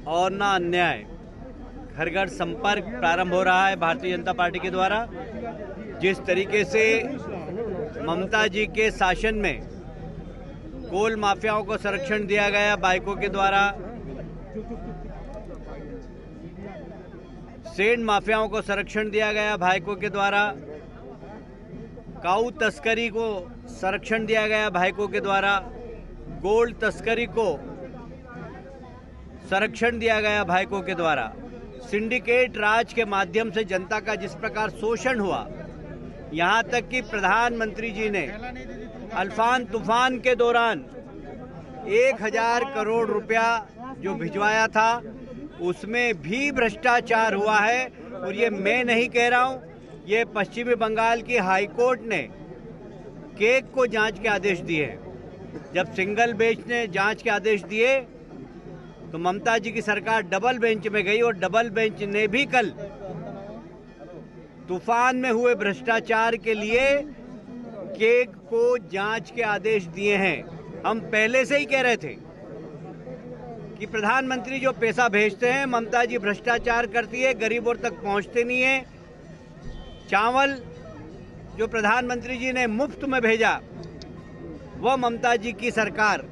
और ना अन्याय। घर घर संपर्क प्रारंभ हो रहा है भारतीय जनता पार्टी के द्वारा। जिस तरीके से ममता जी के शासन में कोल माफियाओं को संरक्षण दिया गया बाइकों के द्वारा, सेंध माफियाओं को संरक्षण दिया गया बाइकों के द्वारा, काऊ तस्करी को संरक्षण दिया गया बाइकों के द्वारा, गोल्ड तस्करी को संरक्षण दिया गया भाइकों के द्वारा, सिंडिकेट राज के माध्यम से जनता का जिस प्रकार शोषण हुआ, यहाँ तक कि प्रधानमंत्री जी ने अल्फान तूफान के दौरान 1000 करोड़ रुपया जो भिजवाया था उसमें भी भ्रष्टाचार हुआ है। और ये मैं नहीं कह रहा हूँ, ये पश्चिमी बंगाल की हाईकोर्ट ने केक को जांच के आदेश दिए हैं। जब सिंगल बेंच ने जांच के आदेश दिए तो ममता जी की सरकार डबल बेंच में गई और डबल बेंच ने भी कल तूफान में हुए भ्रष्टाचार के लिए केक को जांच के आदेश दिए हैं। हम पहले से ही कह रहे थे कि प्रधानमंत्री जो पैसा भेजते हैं, ममता जी भ्रष्टाचार करती है, गरीबों तक पहुंचते नहीं है। चावल जो प्रधानमंत्री जी ने मुफ्त में भेजा, वह ममता जी की सरकार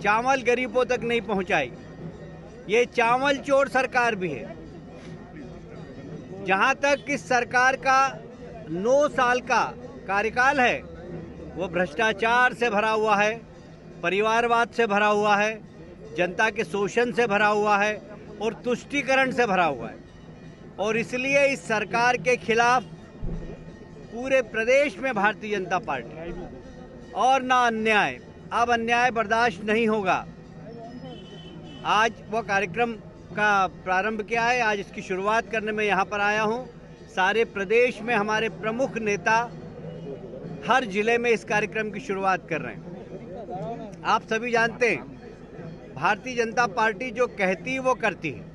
चावल गरीबों तक नहीं पहुंचाई। ये चावल चोर सरकार भी है। जहां तक इस सरकार का 9 साल का कार्यकाल है, वो भ्रष्टाचार से भरा हुआ है, परिवारवाद से भरा हुआ है, जनता के शोषण से भरा हुआ है और तुष्टीकरण से भरा हुआ है। और इसलिए इस सरकार के खिलाफ पूरे प्रदेश में भारतीय जनता पार्टी और ना अन्याय, अब अन्याय बर्दाश्त नहीं होगा। आज वो कार्यक्रम का प्रारंभ किया है, आज इसकी शुरुआत करने में यहाँ पर आया हूँ। सारे प्रदेश में हमारे प्रमुख नेता हर जिले में इस कार्यक्रम की शुरुआत कर रहे हैं। आप सभी जानते हैं, भारतीय जनता पार्टी जो कहती है वो करती है।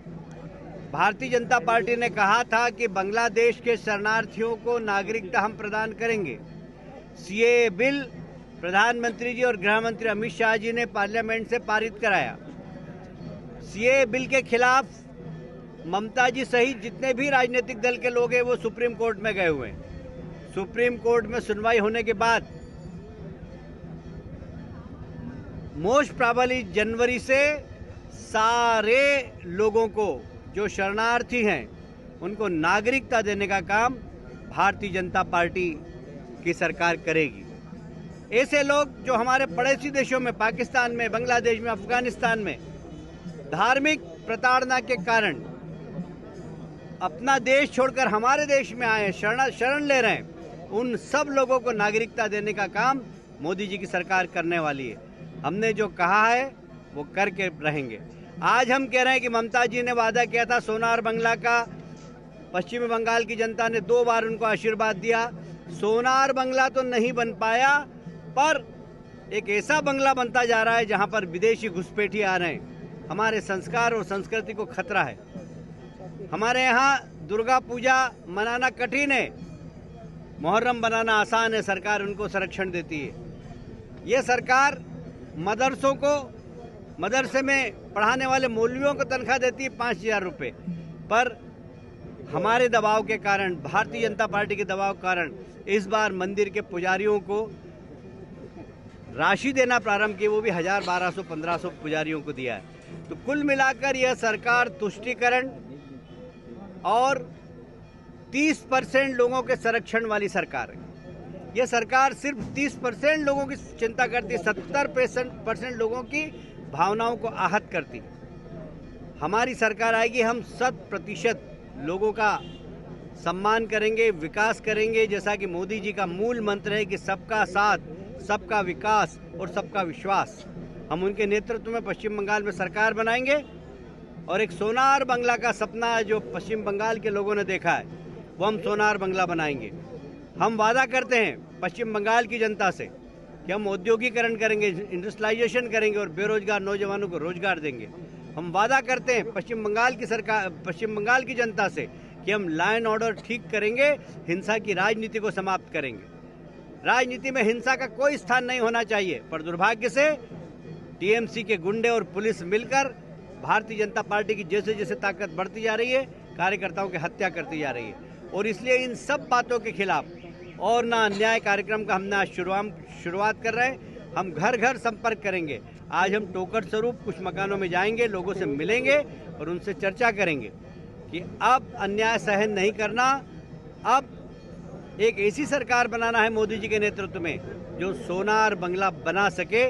भारतीय जनता पार्टी ने कहा था कि बांग्लादेश के शरणार्थियों को नागरिकता हम प्रदान करेंगे। सीएए बिल प्रधानमंत्री जी और गृह मंत्री अमित शाह जी ने पार्लियामेंट से पारित कराया। सीएए बिल के खिलाफ ममता जी सहित जितने भी राजनीतिक दल के लोग हैं वो सुप्रीम कोर्ट में गए हुए हैं। सुप्रीम कोर्ट में सुनवाई होने के बाद मोस्ट प्रोबेबली जनवरी से सारे लोगों को जो शरणार्थी हैं उनको नागरिकता देने का काम भारतीय जनता पार्टी की सरकार करेगी। ऐसे लोग जो हमारे पड़ोसी देशों में, पाकिस्तान में, बांग्लादेश में, अफगानिस्तान में धार्मिक प्रताड़ना के कारण अपना देश छोड़कर हमारे देश में आए, शरण ले रहे हैं, उन सब लोगों को नागरिकता देने का काम मोदी जी की सरकार करने वाली है। हमने जो कहा है वो करके रहेंगे। आज हम कह रहे हैं कि ममता जी ने वादा किया था सोनार बंगला का, पश्चिमी बंगाल की जनता ने 2 बार उनको आशीर्वाद दिया। सोनार बंगला तो नहीं बन पाया, पर एक ऐसा बंगला बनता जा रहा है जहां पर विदेशी घुसपैठी आ रहे हैं। हमारे संस्कार और संस्कृति को खतरा है। हमारे यहाँ दुर्गा पूजा मनाना कठिन है, मुहर्रम बनाना आसान है, सरकार उनको संरक्षण देती है। ये सरकार मदरसों को, मदरसे में पढ़ाने वाले मौलवियों को तनख्वाह देती है 5000 रुपये, पर हमारे दबाव के कारण, भारतीय जनता पार्टी के दबाव के कारण इस बार मंदिर के पुजारियों को राशि देना प्रारंभ की, वो भी 1000, 1200, 1500 पुजारियों को दिया है। तो कुल मिलाकर यह सरकार तुष्टीकरण और 30% लोगों के संरक्षण वाली सरकार है। यह सरकार सिर्फ 30% लोगों की चिंता करती है, 70% लोगों की भावनाओं को आहत करती है। हमारी सरकार आएगी, हम 100% लोगों का सम्मान करेंगे, विकास करेंगे, जैसा कि मोदी जी का मूल मंत्र है कि सबका साथ, सबका विकास और सबका विश्वास। हम उनके नेतृत्व में पश्चिम बंगाल में सरकार बनाएंगे और एक सोनार बंगला का सपना जो पश्चिम बंगाल के लोगों ने देखा है, वो हम सोनार बंगला बनाएंगे। हम वादा करते हैं पश्चिम बंगाल की जनता से कि हम औद्योगिकरण करेंगे, इंडस्ट्रियलाइजेशन करेंगे और बेरोजगार नौजवानों को रोजगार देंगे। हम वादा करते हैं पश्चिम बंगाल की जनता से कि हम लॉ एंड ऑर्डर ठीक करेंगे, हिंसा की राजनीति को समाप्त करेंगे। राजनीति में हिंसा का कोई स्थान नहीं होना चाहिए, पर दुर्भाग्य से टीएमसी के गुंडे और पुलिस मिलकर भारतीय जनता पार्टी की जैसे जैसे ताकत बढ़ती जा रही है, कार्यकर्ताओं की हत्या करती जा रही है। और इसलिए इन सब बातों के खिलाफ और ना अन्याय कार्यक्रम का हमने आज शुरुआत कर रहे हैं। हम घर घर संपर्क करेंगे। आज हम टोकन स्वरूप कुछ मकानों में जाएंगे, लोगों से मिलेंगे और उनसे चर्चा करेंगे कि अब अन्याय सहन नहीं करना, अब एक ऐसी सरकार बनाना है मोदी जी के नेतृत्व में जो सोनार बंगला बना सके।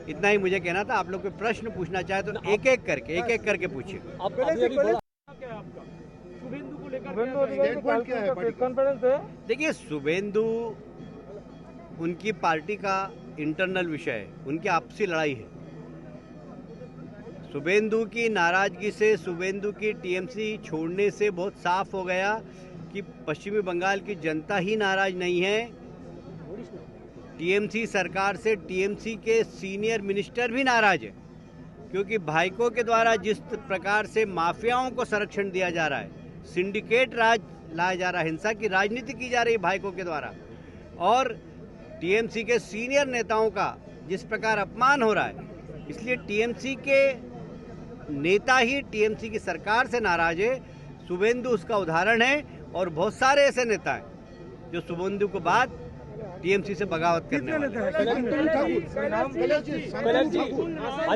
इतना ही मुझे कहना था। आप लोग कोई प्रश्न पूछना चाहे तो एक एक करके पूछिए। शुभेंदु को लेकर कॉन्फ्रेंस है। देखिए, शुभेंदु उनकी पार्टी का इंटरनल विषय है, उनकी आपसी लड़ाई है। शुभेंदु की नाराजगी से, शुभेंदु की टीएमसी छोड़ने से बहुत साफ हो गया कि पश्चिमी बंगाल की जनता ही नाराज नहीं है, टीएमसी सरकार से टीएमसी के सीनियर मिनिस्टर भी नाराज है। क्योंकि भाइकों के द्वारा जिस प्रकार से माफियाओं को संरक्षण दिया जा रहा है, सिंडिकेट राज लाया जा रहा है, हिंसा की राजनीति की जा रही है भाइकों के द्वारा, और टीएमसी के सीनियर नेताओं का जिस प्रकार अपमान हो रहा है, इसलिए टीएमसी के नेता ही टीएमसी की सरकार से नाराज है। शुभेंदु उसका उदाहरण है और बहुत सारे ऐसे नेता हैं जो शुभेंदु को बाद टीएमसी से बगावत करने वाले हैं। आप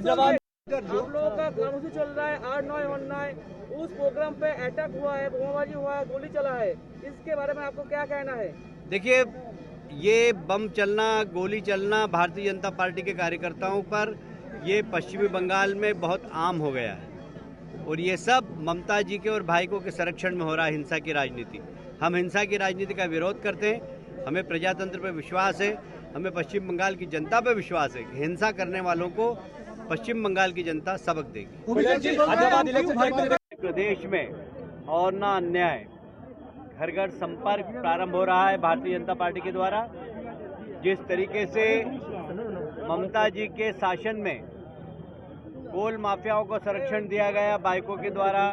लोगों का ग्रामोत्सव चल रहा है, 8-9 online, उस प्रोग्राम पे अटैक हुआ है, बमबाजी हुआ है, गोली चला है, इसके बारे में आपको क्या कहना है? देखिए, ये बम चलना, गोली चलना भारतीय जनता पार्टी के कार्यकर्ताओं पर ये पश्चिमी बंगाल में बहुत आम हो गया है और ये सब ममता जी के और भाइयों के संरक्षण में हो रहा है हिंसा की राजनीति। हम हिंसा की राजनीति का विरोध करते हैं। हमें प्रजातंत्र पर विश्वास है, हमें पश्चिम बंगाल की जनता पर विश्वास है कि हिंसा करने वालों को पश्चिम बंगाल की जनता सबक देगी। प्रदेश में और ना अन्याय, घर घर संपर्क प्रारंभ हो रहा है भारतीय जनता पार्टी के द्वारा। जिस तरीके से ममता जी के शासन में कोल माफियाओं को संरक्षण दिया गया बाइकों के द्वारा,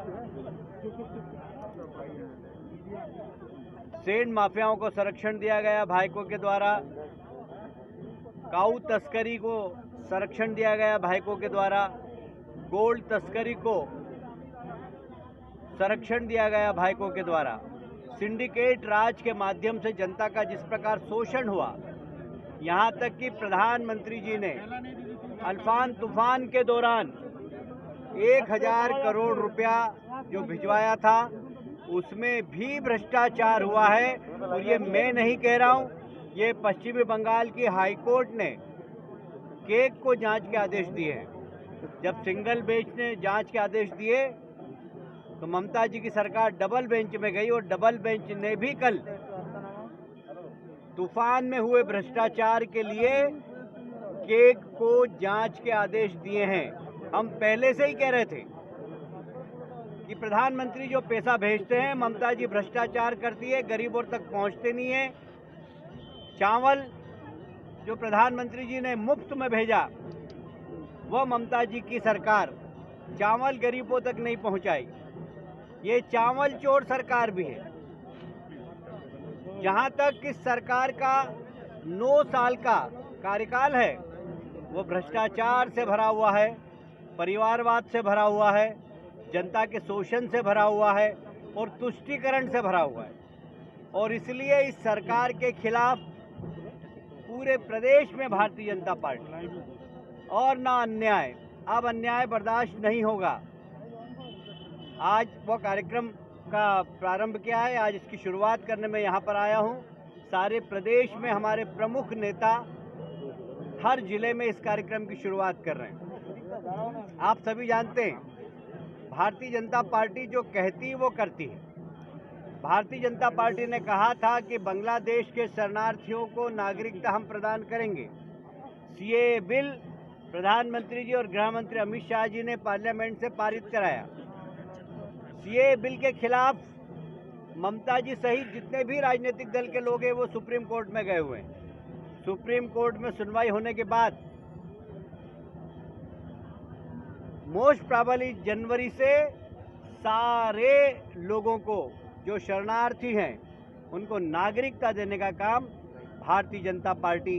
सेंड माफियाओं को संरक्षण दिया गया भाइकों के द्वारा, काऊ तस्करी को संरक्षण दिया गया भाइकों के द्वारा, गोल्ड तस्करी को संरक्षण दिया गया भाइकों के द्वारा, सिंडिकेट राज के माध्यम से जनता का जिस प्रकार शोषण हुआ, यहाँ तक कि प्रधानमंत्री जी ने अल्फान तूफान के दौरान 1000 करोड़ रुपया जो भिजवाया था उसमें भी भ्रष्टाचार हुआ है। और ये मैं नहीं कह रहा हूँ, ये पश्चिमी बंगाल की हाईकोर्ट ने केक को जांच के आदेश दिए हैं। जब सिंगल बेंच ने जांच के आदेश दिए तो ममता जी की सरकार डबल बेंच में गई और डबल बेंच ने भी कल तूफान में हुए भ्रष्टाचार के लिए केक को जांच के आदेश दिए हैं। हम पहले से ही कह रहे थे कि प्रधानमंत्री जो पैसा भेजते हैं, ममता जी भ्रष्टाचार करती है, गरीबों तक पहुंचते नहीं है। चावल जो प्रधानमंत्री जी ने मुफ्त में भेजा, वह ममता जी की सरकार चावल गरीबों तक नहीं पहुंचाई। ये चावल चोर सरकार भी है। जहां तक इस सरकार का 9 साल का कार्यकाल है, वो भ्रष्टाचार से भरा हुआ है, परिवारवाद से भरा हुआ है, जनता के शोषण से भरा हुआ है और तुष्टीकरण से भरा हुआ है। और इसलिए इस सरकार के खिलाफ पूरे प्रदेश में भारतीय जनता पार्टी और ना अन्याय, अब अन्याय बर्दाश्त नहीं होगा। आज वो कार्यक्रम का प्रारंभ किया है, आज इसकी शुरुआत करने में यहाँ पर आया हूँ। सारे प्रदेश में हमारे प्रमुख नेता हर जिले में इस कार्यक्रम की शुरुआत कर रहे हैं। आप सभी जानते हैं, भारतीय जनता पार्टी जो कहती है वो करती है। भारतीय जनता पार्टी ने कहा था कि बांग्लादेश के शरणार्थियों को नागरिकता हम प्रदान करेंगे। सीएए बिल प्रधानमंत्री जी और गृह मंत्री अमित शाह जी ने पार्लियामेंट से पारित कराया। सीएए बिल के खिलाफ ममता जी सहित जितने भी राजनीतिक दल के लोग हैं वो सुप्रीम कोर्ट में गए हुए हैं। सुप्रीम कोर्ट में सुनवाई होने के बाद मोस्ट प्रोबेबली जनवरी से सारे लोगों को जो शरणार्थी हैं उनको नागरिकता देने का काम भारतीय जनता पार्टी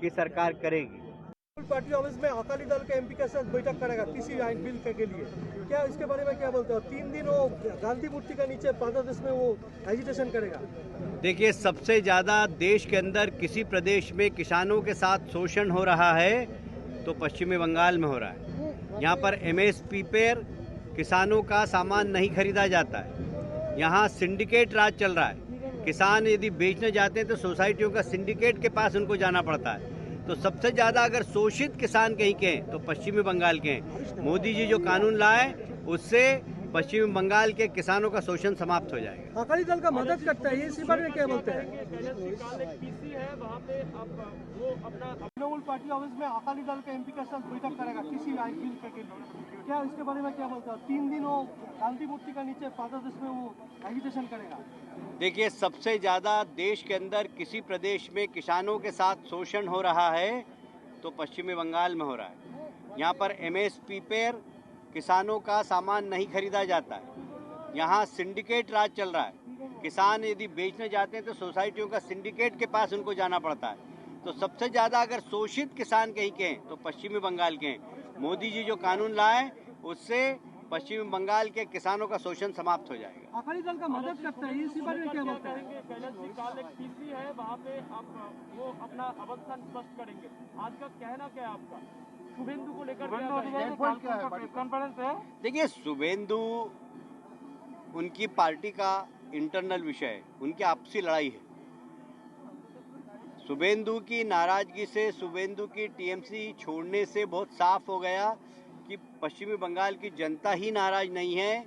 की सरकार करेगी। पार्टी ऑफिस में अकाली दल के एमपी के साथ बैठक करेगा कृषि आइन बिल के लिए, क्या इसके बारे में क्या बोलते हो? 3 दिन वो गांधी मूर्ति के नीचे बांग्लादेश में वो एजिटेशन करेगा। देखिए, सबसे ज़्यादा देश के अंदर किसी प्रदेश में किसानों के साथ शोषण हो रहा है तो पश्चिमी बंगाल में हो रहा है। यहाँ पर एमएसपी पर किसानों का सामान नहीं खरीदा जाता है। यहाँ सिंडिकेट राज चल रहा है। किसान यदि बेचने जाते हैं तो सोसाइटियों का सिंडिकेट के पास उनको जाना पड़ता है। तो सबसे ज़्यादा अगर शोषित किसान कहीं के हैं तो पश्चिमी बंगाल के हैं। मोदी जी जो कानून लाए उससे पश्चिमी बंगाल के किसानों का शोषण समाप्त हो जाएगा। अकाली दल का मदद करता है, इसी बारे में क्या बोलते हैं? तृणमूल पार्टी ऑफिस में अकाली दल के एमपी के साथ बैठक करेगा कृषि आइन बिल के लिए, क्या इसके बारे में क्या बोलते हो? 3 दिन वो गांधी मूर्ति के नीचे बांग्लादेश में वो एजिटेशन करेगा। देखिए, सबसे ज़्यादा देश के अंदर किसी प्रदेश में किसानों के साथ शोषण हो रहा है तो पश्चिमी बंगाल में हो रहा है। यहाँ पर एमएसपी पर किसानों का सामान नहीं खरीदा जाता है। यहाँ सिंडिकेट राज चल रहा है। किसान यदि बेचने जाते हैं तो सोसाइटियों का सिंडिकेट के पास उनको जाना पड़ता है। तो सबसे ज़्यादा अगर शोषित किसान कहीं के हैं तो पश्चिमी बंगाल के हैं। मोदी जी जो कानून लाए उससे पश्चिमी बंगाल के किसानों का शोषण समाप्त हो जाएगा। अकाली दल का मदद करता है, इसी बारे में क्या बोलते हैं? पीसी है वहाँ पे आप वो अपना अवस्थान स्पष्ट करेंगे। आज का कहना क्या है आपका शुभेंदु को लेकर? कॉन्फ्रेंस है। देखिए, शुभेंदु उनकी पार्टी का इंटरनल विषय है, उनकी आपसी लड़ाई है। शुभेंदु की नाराजगी से, शुभेंदु की टीएमसी छोड़ने से बहुत साफ हो गया कि पश्चिमी बंगाल की जनता ही नाराज नहीं है।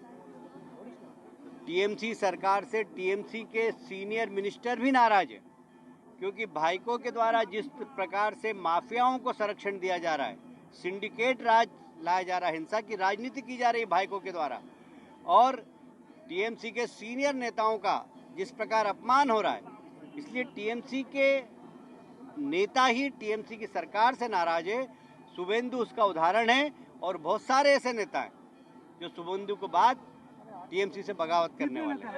टीएमसी सरकार से टीएमसी के सीनियर मिनिस्टर भी नाराज है, क्योंकि भाइकों के द्वारा जिस प्रकार से माफियाओं को संरक्षण दिया जा रहा है, सिंडिकेट राज लाया जा रहा है, हिंसा की राजनीति की जा रही है भाइकों के द्वारा, और टीएमसी के सीनियर नेताओं का जिस प्रकार अपमान हो रहा है, इसलिए टीएमसी के नेता ही टीएमसी की सरकार से नाराज है। शुभेंदु उसका उदाहरण है और बहुत सारे ऐसे नेता हैं जो शुभेंदु के बाद टीएमसी से बगावत करने वाले हैं।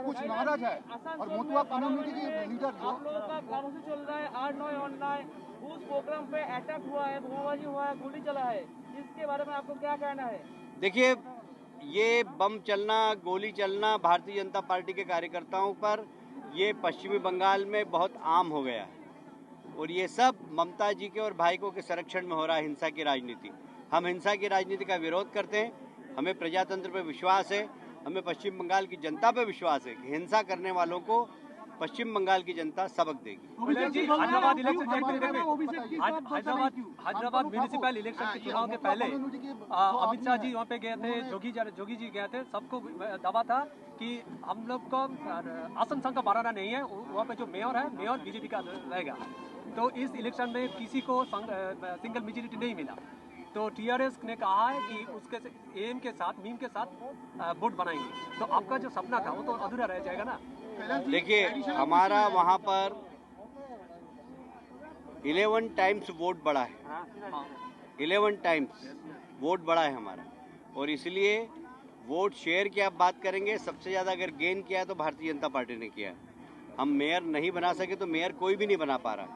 कुछ नाराज है और मोतुआ कम्युनिटी के लीडर जो आप लोगों का ग्रामोत्सव चल रहा है 8-9 ऑनलाइन, उस प्रोग्राम पे अटैक हुआ है, बोमाबाजी हुआ है, गोली चला है, इसके बारे में आपको क्या कहना है? देखिए, ये बम चलना, गोली चलना भारतीय जनता पार्टी के कार्यकर्ताओं पर ये पश्चिमी बंगाल में बहुत आम हो गया है और ये सब ममता जी के और भाइयों के संरक्षण में हो रहा है हिंसा की राजनीति। हम हिंसा की राजनीति का विरोध करते हैं। हमें प्रजातंत्र पर विश्वास है, हमें पश्चिम बंगाल की जनता पर विश्वास है कि हिंसा करने वालों को पश्चिम बंगाल की जनता सबक देगी। हैदराबाद म्यूनिसिपल इलेक्शन के चुनाव के पहले अमित शाह जी वहाँ पे गए थे, जोगी जी गए थे। सबको दावा था कि हम लोग को आसन संख्या बढ़ाना नहीं है, वहाँ पे जो मेयर है, मेयर बीजेपी का रहेगा। तो इस इलेक्शन में किसी को सिंगल मेजॉरिटी नहीं मिला, तो टीआरएस ने कहा है कि उसके एम के साथ, मीम के साथ वोट बनाएंगे। तो आपका जो सपना था वो तो अधूरा रह जाएगा ना। देखिए, हमारा वहाँ पर 11 टाइम्स वोट बढ़ा है, 11 टाइम्स वोट बढ़ा है हमारा, और इसलिए वोट शेयर की आप बात करेंगे, सबसे ज़्यादा अगर गेन किया है तो भारतीय जनता पार्टी ने किया है। हम मेयर नहीं बना सके तो मेयर कोई भी नहीं बना पा रहा,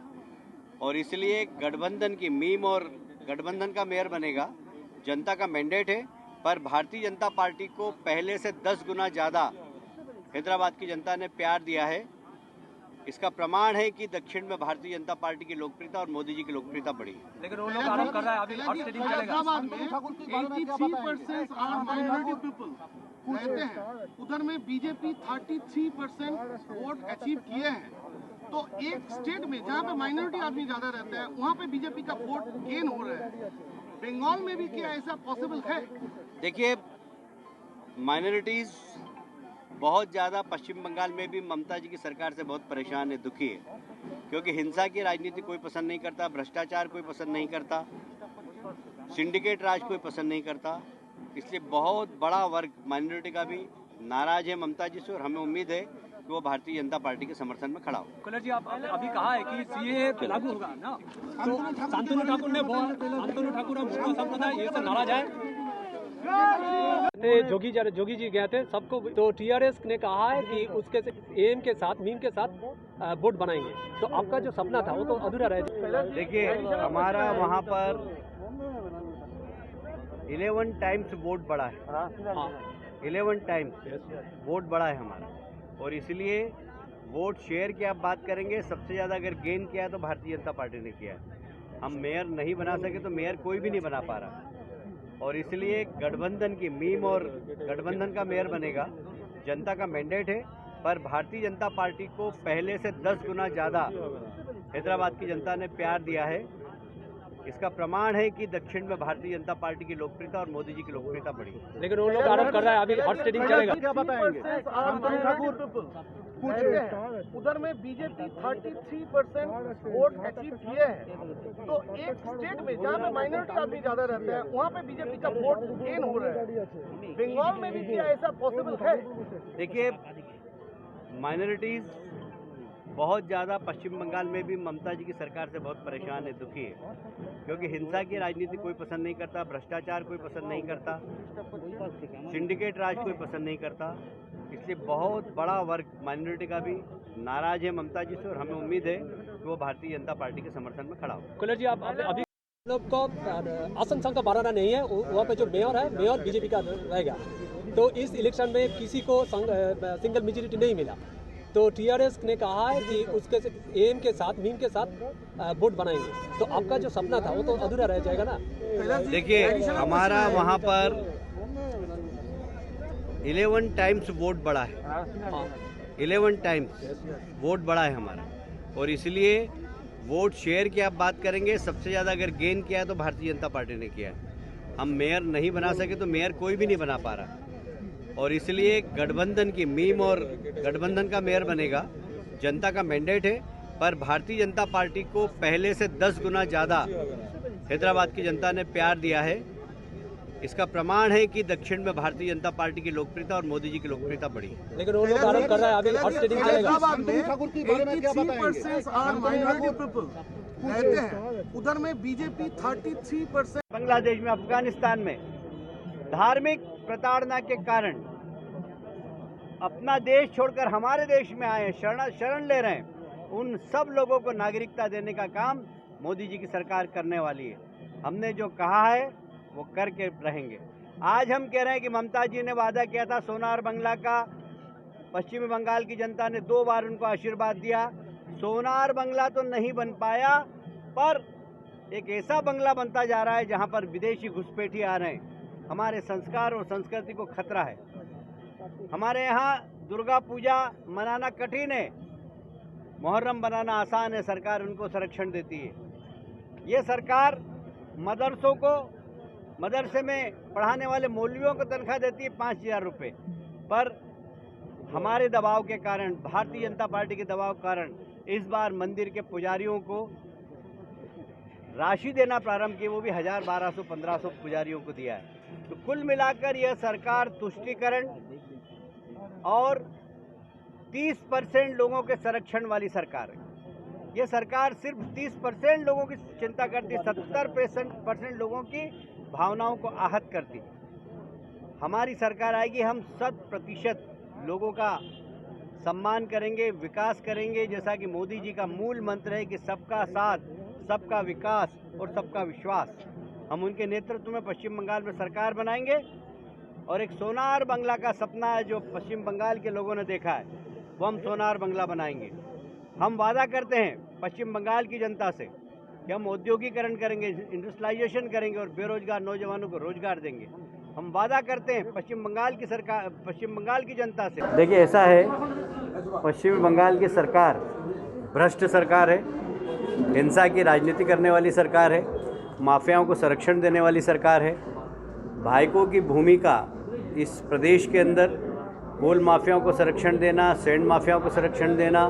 और इसलिए गठबंधन की मीम और गठबंधन का मेयर बनेगा। जनता का मैंडेट है, पर भारतीय जनता पार्टी को पहले से 10 गुना ज़्यादा हैदराबाद की जनता ने प्यार दिया है। इसका प्रमाण है कि दक्षिण में भारतीय जनता पार्टी की लोकप्रियता और मोदी जी की लोकप्रियता बढ़ी। लेकिन वो लोग आरोप कर रहा है अभी हॉट सेटिंग चलेगा। 83% आर माइनॉरिटी पीपल रहते हैं, उधर में बीजेपी 33% वोट अचीव किए हैं। तो एक स्टेट में जहाँ पे माइनॉरिटी आदमी ज्यादा रहते हैं वहाँ पे बीजेपी का वोट गेन हो रहा है। बंगाल में भी क्या ऐसा पॉसिबल है? देखिए, माइनॉरिटीज बहुत ज़्यादा पश्चिम बंगाल में भी ममता जी की सरकार से बहुत परेशान है, दुखी है, क्योंकि हिंसा की राजनीति कोई पसंद नहीं करता, भ्रष्टाचार कोई पसंद नहीं करता, सिंडिकेट राज कोई पसंद नहीं करता। इसलिए बहुत बड़ा वर्ग माइनॉरिटी का भी नाराज है ममता जी से, और हमें उम्मीद है कि वो भारतीय जनता पार्टी के समर्थन में खड़ा हो। कलर जी, आप अभी कहा है कि सीए लागू होगा ना, तो शांतनु ठाकुर ने शांतनु ठाकुर और मुस्लिम संप्रदाय ये सब नाराज है। जोगी जी गए थे सबको, तो टीआरएस ने कहा है कि उसके एम के साथ मीम के साथ बोर्ड बनाएंगे। तो आपका जो सपना था वो तो अधूरा रह। देखिए, हमारा वहाँ पर 11 टाइम्स वोट बढ़ा है। 11 टाइम्स वोट बढ़ा है हमारा, और इसलिए वोट शेयर की आप बात करेंगे, सबसे ज़्यादा अगर गेन किया है तो भारतीय जनता पार्टी ने किया है। हम मेयर नहीं बना सके तो मेयर कोई भी नहीं बना पा रहा, और इसलिए गठबंधन की मीम और गठबंधन का मेयर बनेगा। जनता का मैंडेट है, पर भारतीय जनता पार्टी को पहले से 10 गुना ज़्यादा हैदराबाद की जनता ने प्यार दिया है। इसका प्रमाण है कि दक्षिण में भारतीय जनता पार्टी की लोकप्रियता और मोदी जी की लोकप्रियता बढ़ी। लेकिन वो लोग आरोप कर रहा है अभी हॉट स्टेडिंग चलेगा। क्या बताएंगे? उधर में बीजेपी 33% वोट अचीव किए हैं, तो एक स्टेट में जहाँ पे माइनॉरिटी आदमी ज्यादा रहते हैं वहाँ पे बीजेपी का वोट गेन हो रहा है। बंगाल में भी क्या ऐसा पॉसिबल है? देखिए, माइनॉरिटीज़ बहुत ज़्यादा पश्चिम बंगाल में भी ममता जी की सरकार से बहुत परेशान है, दुखी है, क्योंकि हिंसा की राजनीति कोई पसंद नहीं करता, भ्रष्टाचार कोई पसंद नहीं करता, सिंडिकेट राज कोई पसंद नहीं करता। इसलिए बहुत बड़ा वर्ग माइनॉरिटी का भी नाराज है ममता जी से, और हमें उम्मीद है कि वो भारतीय जनता पार्टी के समर्थन में खड़ा हो। कुलर जी, आप अभी लोग को आसन संघ का बढ़ाना नहीं है, वहाँ पे जो मेयर है मेयर बीजेपी का रहेगा। तो इस इलेक्शन में किसी को सिंगल मेजॉरिटी नहीं मिला, तो टीआरएस ने कहा है कि उसके एम के साथ मीम के साथ बोर्ड बनाएंगे। तो आपका जो सपना था वो तो अधूरा रह जाएगा ना। देखिए, हमारा वहाँ पर 11 टाइम्स वोट बढ़ा है। 11 टाइम्स वोट बढ़ा है हमारा, और इसलिए वोट शेयर की आप बात करेंगे, सबसे ज़्यादा अगर गेन किया है तो भारतीय जनता पार्टी ने किया है। हम मेयर नहीं बना सके तो मेयर कोई भी नहीं बना पा रहा, और इसलिए गठबंधन की मीम और गठबंधन का मेयर बनेगा। जनता का मैंडेट है, पर भारतीय जनता पार्टी को पहले से 10 गुना ज़्यादा हैदराबाद की जनता ने प्यार दिया है। इसका प्रमाण है कि दक्षिण में भारतीय जनता पार्टी की लोकप्रियता और मोदी जी की लोकप्रियता बढ़ी। लेकिन वो लोग आरोप कर रहा है अभी हॉट स्टेडिंग चलेगा। उधर में बीजेपी 33%। बांग्लादेश में, अफगानिस्तान में धार्मिक प्रताड़ना के कारण अपना देश छोड़कर हमारे देश में आए, शरण ले रहे हैं, उन सब लोगों को नागरिकता देने का काम मोदी जी की सरकार करने वाली है। हमने जो कहा है वो करके रहेंगे। आज हम कह रहे हैं कि ममता जी ने वादा किया था सोनार बंगला का, पश्चिमी बंगाल की जनता ने 2 बार उनको आशीर्वाद दिया। सोनार बंगला तो नहीं बन पाया, पर एक ऐसा बंगला बनता जा रहा है जहां पर विदेशी घुसपैठी आ रहे हैं। हमारे संस्कार और संस्कृति को खतरा है। हमारे यहाँ दुर्गा पूजा मनाना कठिन है, मुहर्रम बनाना आसान है, सरकार उनको संरक्षण देती है। ये सरकार मदरसे में पढ़ाने वाले मौलवियों को तनख्वाह देती है 5,000 रुपये, पर हमारे दबाव के कारण, भारतीय जनता पार्टी के दबाव के कारण इस बार मंदिर के पुजारियों को राशि देना प्रारंभ की, वो भी 1,000, 1,200, 1,500 पुजारियों को दिया है। तो कुल मिलाकर यह सरकार तुष्टीकरण और 30% लोगों के संरक्षण वाली सरकार है। यह सरकार सिर्फ 30% लोगों की चिंता करती, 70% लोगों की भावनाओं को आहत करती। हमारी सरकार आएगी, हम 100% लोगों का सम्मान करेंगे, विकास करेंगे, जैसा कि मोदी जी का मूल मंत्र है कि सबका साथ, सबका विकास और सबका विश्वास। हम उनके नेतृत्व में पश्चिम बंगाल में सरकार बनाएंगे, और एक सोनार बंगला का सपना है जो पश्चिम बंगाल के लोगों ने देखा है, वो हम सोनार बंगला बनाएंगे। हम वादा करते हैं पश्चिम बंगाल की जनता से कि हम औद्योगिकरण करेंगे, इंडस्ट्रियलाइजेशन करेंगे और बेरोजगार नौजवानों को रोजगार देंगे। हम वादा करते हैं पश्चिम बंगाल की जनता से। देखिए, ऐसा है, पश्चिम बंगाल की सरकार भ्रष्ट सरकार है, हिंसा की राजनीति करने वाली सरकार है, माफियाओं को संरक्षण देने वाली सरकार है। भाइकों की भूमिका इस प्रदेश के अंदर कोल माफियाओं को संरक्षण देना, सैंड माफियाओं को संरक्षण देना,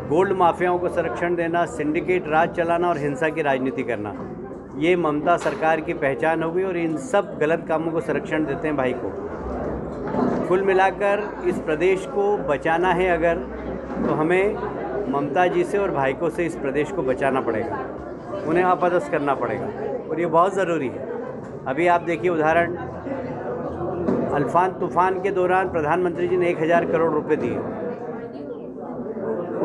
गोल्ड माफियाओं को संरक्षण देना, सिंडिकेट राज चलाना और हिंसा की राजनीति करना, ये ममता सरकार की पहचान होगी, और इन सब गलत कामों को संरक्षण देते हैं भाई को। कुल मिलाकर इस प्रदेश को बचाना है अगर, तो हमें ममता जी से और भाइकों से इस प्रदेश को बचाना पड़ेगा, उन्हें अपदस्थ करना पड़ेगा, और ये बहुत ज़रूरी है। अभी आप देखिए उदाहरण, अल्फान तूफान के दौरान प्रधानमंत्री जी ने 1000 करोड़ रुपए दिए,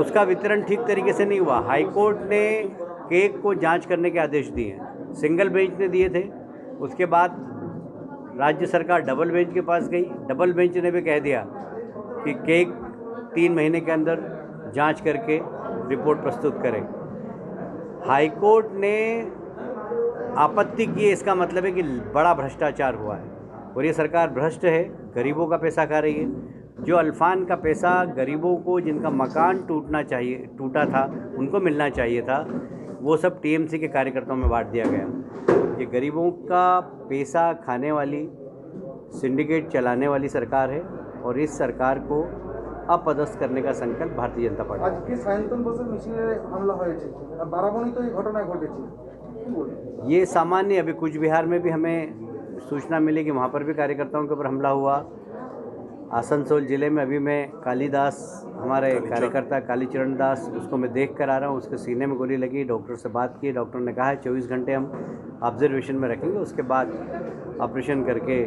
उसका वितरण ठीक तरीके से नहीं हुआ। हाईकोर्ट ने केक को जांच करने के आदेश दिए, सिंगल बेंच ने दिए थे। उसके बाद राज्य सरकार डबल बेंच के पास गई, डबल बेंच ने भी कह दिया कि केक 3 महीने के अंदर जांच करके रिपोर्ट प्रस्तुत करें। हाईकोर्ट ने आपत्ति की है, इसका मतलब है कि बड़ा भ्रष्टाचार हुआ है और ये सरकार भ्रष्ट है, गरीबों का पैसा खा रही है। जो अल्फान का पैसा गरीबों को, जिनका मकान टूटा था, उनको मिलना चाहिए था, वो सब टीएमसी के कार्यकर्ताओं में बांट दिया गया। ये गरीबों का पैसा खाने वाली, सिंडिकेट चलाने वाली सरकार है और इस सरकार को अपदस्थ करने का संकल्प भारतीय जनता पार्टी। आज के सायंतन बसे मिছিলে हमला হয়েছে আর বারাবণী तो ये घटना घटेছে। ये सामान्य, अभी कुछ बिहार में भी हमें सूचना मिली कि वहाँ पर भी कार्यकर्ताओं के ऊपर हमला हुआ। आसनसोल ज़िले में अभी मैं कालीदास, हमारे कार्यकर्ता कालीचरण दास, उसको मैं देख कर आ रहा हूँ, उसके सीने में गोली लगी। डॉक्टर से बात की, डॉक्टर ने कहा है 24 घंटे हम ऑब्जर्वेशन में रखेंगे, उसके बाद ऑपरेशन करके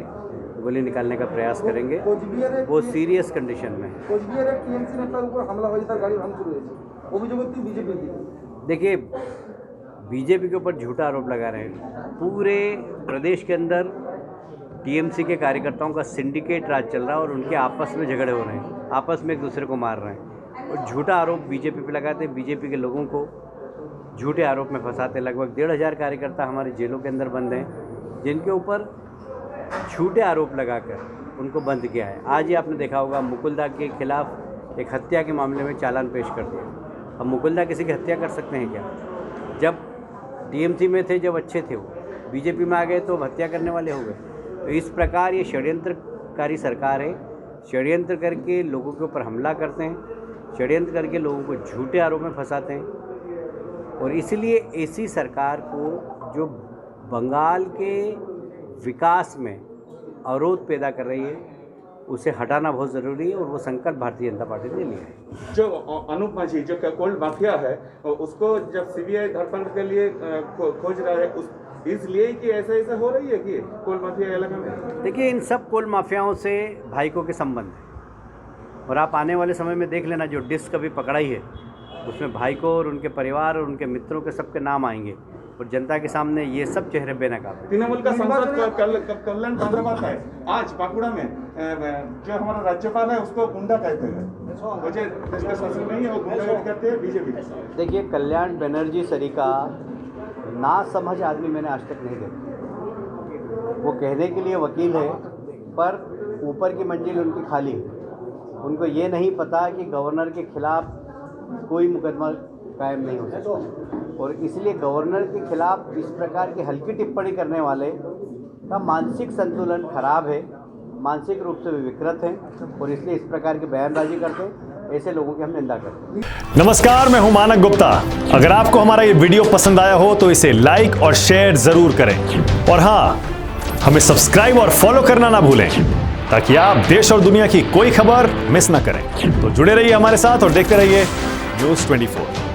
गोली निकालने का प्रयास करेंगे। वो सीरियस कंडीशन में है। কোচবিহারে টিএমসি নেতার উপর হামলা হয়েছে, তার গাড়ি ভাঙচুর হয়েছে, অভিযোগ बीजेपी की। देखिए, बीजेपी के ऊपर झूठा आरोप लगा रहे हैं। पूरे प्रदेश के अंदर टीएमसी के कार्यकर्ताओं का सिंडिकेट राज चल रहा है और उनके आपस में झगड़े हो रहे हैं, आपस में एक दूसरे को मार रहे हैं और झूठा आरोप बीजेपी पे लगाते हैं। बीजेपी के लोगों को झूठे आरोप में फंसाते। लगभग 1500 कार्यकर्ता हमारे जेलों के अंदर बंद हैं, जिनके ऊपर झूठे आरोप लगाकर उनको बंद किया है। आज ही आपने देखा होगा, मुकुलदा के खिलाफ एक हत्या के मामले में चालान पेश कर दिया। अब मुकुलदा किसी की हत्या कर सकते हैं क्या? जब टीएमसी में थे, जब अच्छे थे, वो बीजेपी में आ गए तो हत्या करने वाले हो गए। तो इस प्रकार ये षड्यंत्रकारी सरकार है, षड्यंत्र करके लोगों के ऊपर हमला करते हैं, षड्यंत्र करके लोगों को झूठे आरोप में फंसाते हैं। और इसलिए ऐसी सरकार को, जो बंगाल के विकास में अवरोध पैदा कर रही है, उसे हटाना बहुत ज़रूरी है और वो संकल्प भारतीय जनता पार्टी ने लिया है। जो अनूप माझी जो कोल माफिया है, उसको जब सीबीआई धरपकड़ के लिए खोज रहा है, इसलिए कि ऐसा हो रही है कि कोल माफिया इलाके में। देखिए, इन सब कोल माफियाओं से भाईकों के संबंध है और आप आने वाले समय में देख लेना, जो डिस्क अभी पकड़ाई है उसमें भाईको और उनके परिवार और उनके मित्रों के सबके नाम आएंगे और जनता के सामने ये सब चेहरे बेनकाब। तृणमूल का सांसद कल्याण चंद्रबात है, आज बांकुड़ा में जो हमारा राज्यपाल है उसको गुंडा कहते हैं, मुझे देश का शासन नहीं है, वो गुंडा कहते हैं बीजेपी। देखिए, कल्याण बनर्जी सरी का ना समझ आदमी मैंने आज तक नहीं देखा। वो कहने के लिए वकील है, पर ऊपर की मंजिल उनकी खाली है। उनको ये नहीं पता कि गवर्नर के खिलाफ कोई मुकदमा कायम नहीं हो सकता और इसलिए गवर्नर के खिलाफ इस प्रकार की हल्की टिप्पणी करने वाले का मानसिक संतुलन खराब है, मानसिक रूप से वे विकृत हैं और इसलिए इस प्रकार के बयानबाजी करते हैं। ऐसे लोगों की हम निंदा करते हैं। नमस्कार, मैं हूं मानक गुप्ता। अगर आपको हमारा ये वीडियो पसंद आया हो तो इसे लाइक और शेयर जरूर करें और हाँ, हमें सब्सक्राइब और फॉलो करना ना भूलें ताकि आप देश और दुनिया की कोई खबर मिस ना करें। तो जुड़े रहिए हमारे साथ और देखते रहिए न्यूज़ 24।